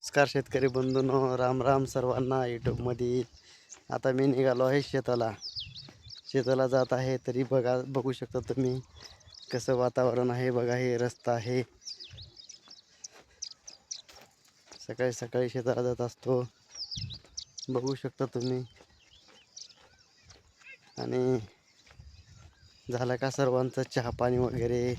नमस्कार शेतकरी बंधूंनो, राम राम सर्वांना यूट्यूबमध्ये. आता मी निघालो आहे शेताला जात आहे. तरी बघू शकता तुम्ही कसं वातावरण आहे. बघा, हे रस्ता आहे. सकाळी सकाळी शेताला जात असतो, बघू शकता तुम्ही. आणि झालं का सर्वांचं चहा पाणी वगैरे?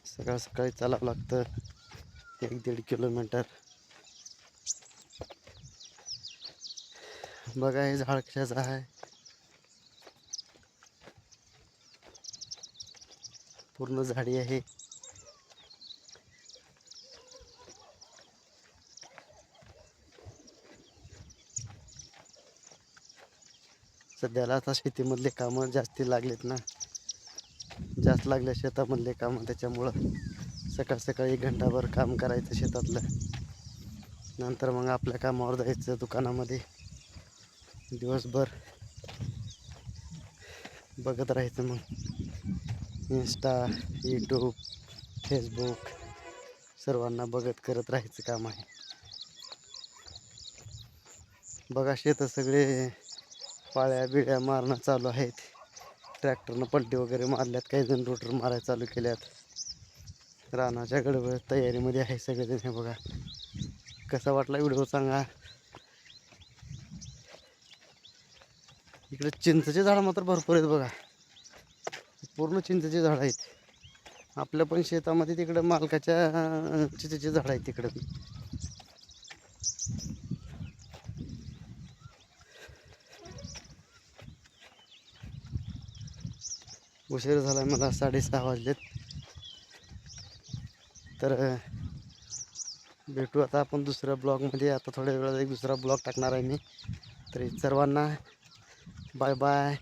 सकाळ सकाळी चालावं लागतं 1-1.5 किलोमीटर. बघा, हे झाड कशाचं आहे. पूर्ण झाडी आहे. सध्याला आता शेतीमधले कामं जास्ती लागलेत ना, जास्त लागले शेतामधले कामं. त्याच्यामुळं सकाळ सकाळी 1 घंटाभर काम करायचं शेतातलं. नंतर मग आपल्या कामावर जायचं दुकानामध्ये. दिवसभर बघत राहायचं. मग इंस्टा, यूट्यूब, फेसबुक सर्वांना बघत करत राहायचं काम आहे. बघा, शेत सगळे पाळ्या बिळ्या मारणं चालू आहेत. ट्रॅक्टरनं पलटी वगैरे मारल्यात. काही जण रोटर मारायला चालू केल्यात. रानाच्या गडबड तयारीमध्ये आहे सगळेजण. हे बघा, कसा वाटला व्हिडिओ सांगा. इकडे चिंचेचे झाड मात्र भरपूर आहेत. बघा, पूर्ण चिंचेचे झाड आहेत. आपल्या पण शेतामध्ये तिकडं मालकाच्या चिंचेचे झाड आहेत तिकडं. उशीर झाला, मला 6:30 वाजलेत. तर भेटू आता आपण दुसऱ्या ब्लॉगमध्ये. आता थोड्या वेळात एक दुसरा ब्लॉग टाकणार आहे मी. तरी सर्वांना बाय बाय.